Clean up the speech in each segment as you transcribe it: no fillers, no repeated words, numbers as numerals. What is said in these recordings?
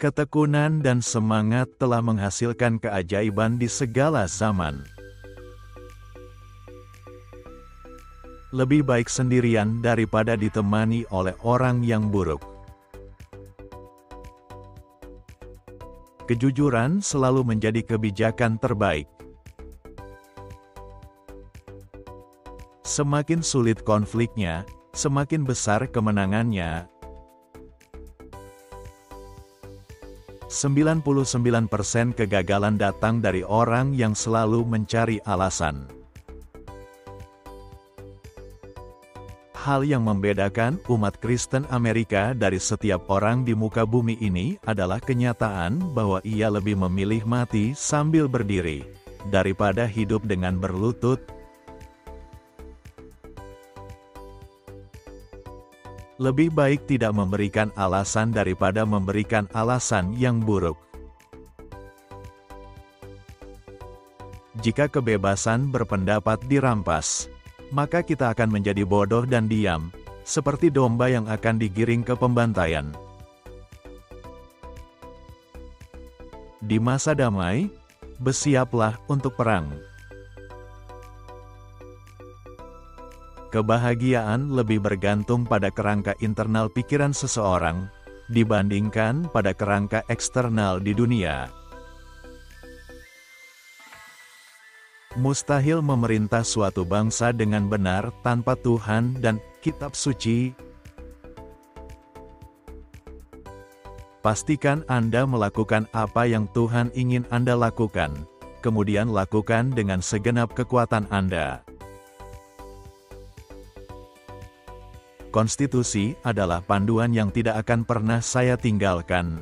Ketekunan dan semangat telah menghasilkan keajaiban di segala zaman. Lebih baik sendirian daripada ditemani oleh orang yang buruk. Kejujuran selalu menjadi kebijakan terbaik. Semakin sulit konfliknya, semakin besar kemenangannya. 99% kegagalan datang dari orang yang selalu mencari alasan. Hal yang membedakan umat Kristen Amerika dari setiap orang di muka bumi ini adalah kenyataan bahwa ia lebih memilih mati sambil berdiri, daripada hidup dengan berlutut. Lebih baik tidak memberikan alasan daripada memberikan alasan yang buruk. Jika kebebasan berpendapat dirampas, maka kita akan menjadi bodoh dan diam, seperti domba yang akan digiring ke pembantaian. Di masa damai, bersiaplah untuk perang. Kebahagiaan lebih bergantung pada kerangka internal pikiran seseorang, dibandingkan pada kerangka eksternal di dunia. Mustahil memerintah suatu bangsa dengan benar tanpa Tuhan dan kitab suci. Pastikan Anda melakukan apa yang Tuhan ingin Anda lakukan, kemudian lakukan dengan segenap kekuatan Anda. Konstitusi adalah panduan yang tidak akan pernah saya tinggalkan.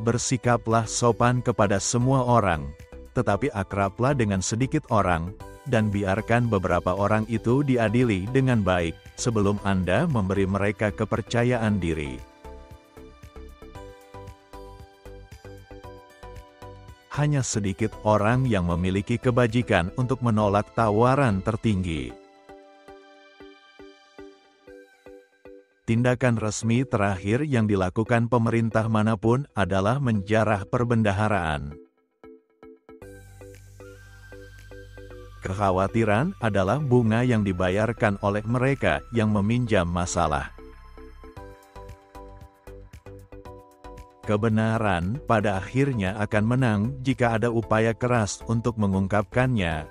Bersikaplah sopan kepada semua orang, tetapi akrablah dengan sedikit orang, dan biarkan beberapa orang itu diadili dengan baik, sebelum Anda memberi mereka kepercayaan diri. Hanya sedikit orang yang memiliki kebajikan untuk menolak tawaran tertinggi. Tindakan resmi terakhir yang dilakukan pemerintah manapun adalah menjarah perbendaharaan. Kekhawatiran adalah bunga yang dibayarkan oleh mereka yang meminjam masalah. Kebenaran pada akhirnya akan menang jika ada upaya keras untuk mengungkapkannya.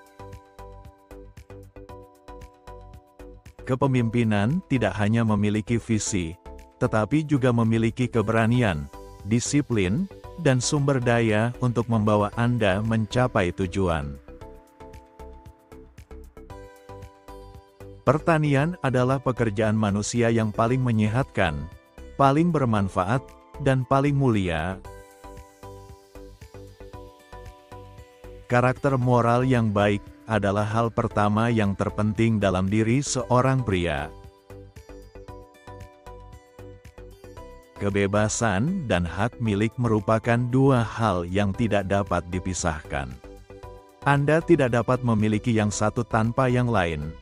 Kepemimpinan tidak hanya memiliki visi, tetapi juga memiliki keberanian, disiplin, dan sumber daya untuk membawa Anda mencapai tujuan. Pertanian adalah pekerjaan manusia yang paling menyehatkan, paling bermanfaat, dan paling mulia. Karakter moral yang baik adalah hal pertama yang terpenting dalam diri seorang pria. Kebebasan dan hak milik merupakan dua hal yang tidak dapat dipisahkan. Anda tidak dapat memiliki yang satu tanpa yang lain.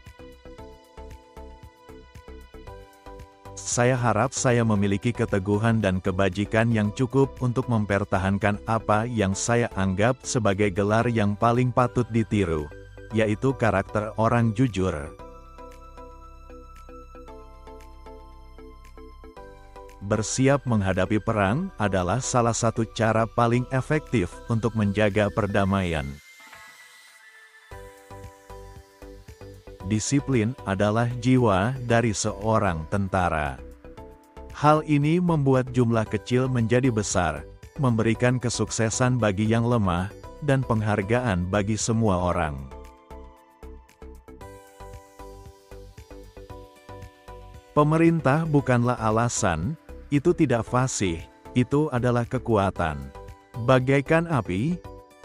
Saya harap saya memiliki keteguhan dan kebajikan yang cukup untuk mempertahankan apa yang saya anggap sebagai gelar yang paling patut ditiru, yaitu karakter orang jujur. Bersiap menghadapi perang adalah salah satu cara paling efektif untuk menjaga perdamaian. Disiplin adalah jiwa dari seorang tentara. Hal ini membuat jumlah kecil menjadi besar, memberikan kesuksesan bagi yang lemah, dan penghargaan bagi semua orang. Pemerintah bukanlah alasan, itu tidak fasih, itu adalah kekuatan. Bagaikan api,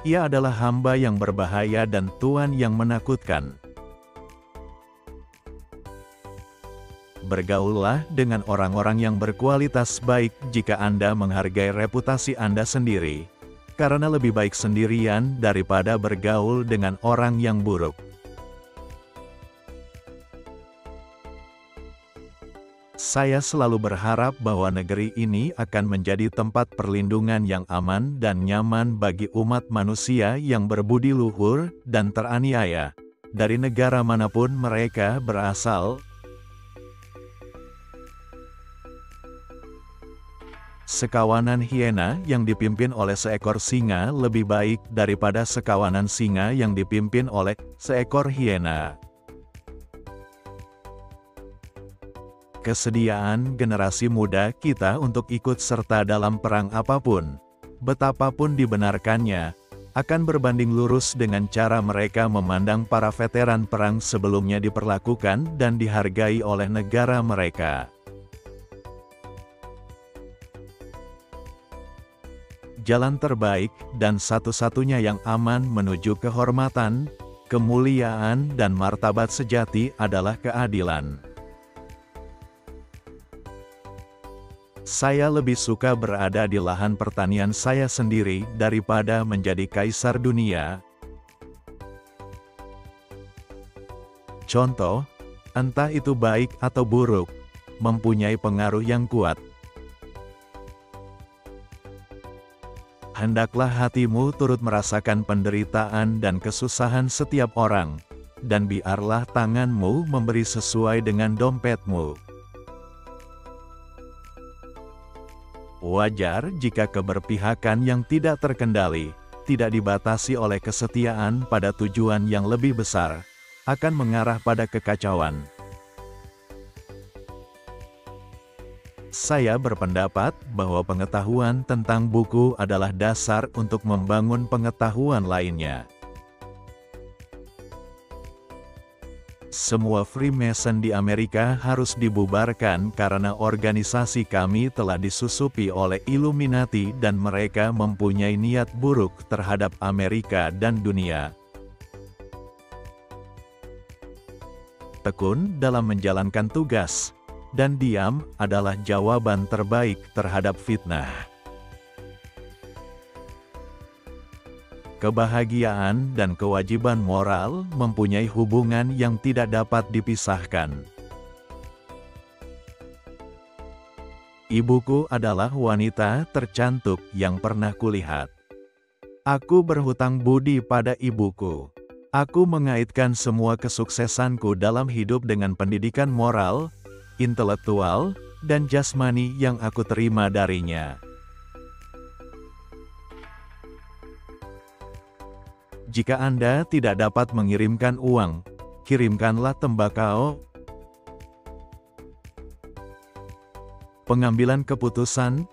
ia adalah hamba yang berbahaya dan tuan yang menakutkan. Bergaullah dengan orang-orang yang berkualitas baik jika Anda menghargai reputasi Anda sendiri, karena lebih baik sendirian daripada bergaul dengan orang yang buruk. Saya selalu berharap bahwa negeri ini akan menjadi tempat perlindungan yang aman dan nyaman bagi umat manusia yang berbudi luhur dan teraniaya, dari negara manapun mereka berasal. Sekawanan hiena yang dipimpin oleh seekor singa lebih baik daripada sekawanan singa yang dipimpin oleh seekor hiena. Kesediaan generasi muda kita untuk ikut serta dalam perang apapun, betapapun dibenarkannya, akan berbanding lurus dengan cara mereka memandang para veteran perang sebelumnya diperlakukan dan dihargai oleh negara mereka. Jalan terbaik dan satu-satunya yang aman menuju kehormatan, kemuliaan dan martabat sejati adalah keadilan. Saya lebih suka berada di lahan pertanian saya sendiri daripada menjadi kaisar dunia. Contoh, entah itu baik atau buruk, mempunyai pengaruh yang kuat. Hendaklah hatimu turut merasakan penderitaan dan kesusahan setiap orang, dan biarlah tanganmu memberi sesuai dengan dompetmu. Wajar jika keberpihakan yang tidak terkendali, tidak dibatasi oleh kesetiaan pada tujuan yang lebih besar, akan mengarah pada kekacauan. Saya berpendapat bahwa pengetahuan tentang buku adalah dasar untuk membangun pengetahuan lainnya. Semua Freemason di Amerika harus dibubarkan karena organisasi kami telah disusupi oleh Illuminati dan mereka mempunyai niat buruk terhadap Amerika dan dunia. Tekun dalam menjalankan tugas, dan diam adalah jawaban terbaik terhadap fitnah. Kebahagiaan dan kewajiban moral mempunyai hubungan yang tidak dapat dipisahkan. Ibuku adalah wanita tercantik yang pernah kulihat. Aku berhutang budi pada ibuku. Aku mengaitkan semua kesuksesanku dalam hidup dengan pendidikan moral, intelektual, dan jasmani yang aku terima darinya. Jika Anda tidak dapat mengirimkan uang, kirimkanlah tembakau. Pengambilan keputusan,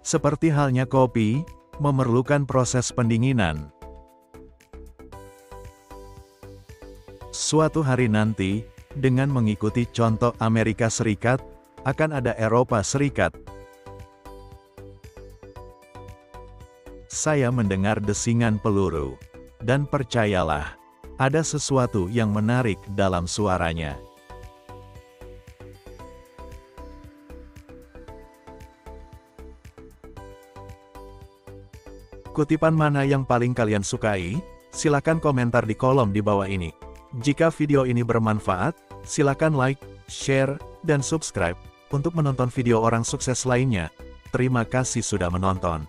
seperti halnya kopi, memerlukan proses pendinginan. Suatu hari nanti, dengan mengikuti contoh Amerika Serikat, akan ada Eropa Serikat. Saya mendengar desingan peluru. Dan percayalah, ada sesuatu yang menarik dalam suaranya. Kutipan mana yang paling kalian sukai? Silakan komentar di kolom di bawah ini. Jika video ini bermanfaat, silakan like, share, dan subscribe untuk menonton video orang sukses lainnya. Terima kasih sudah menonton.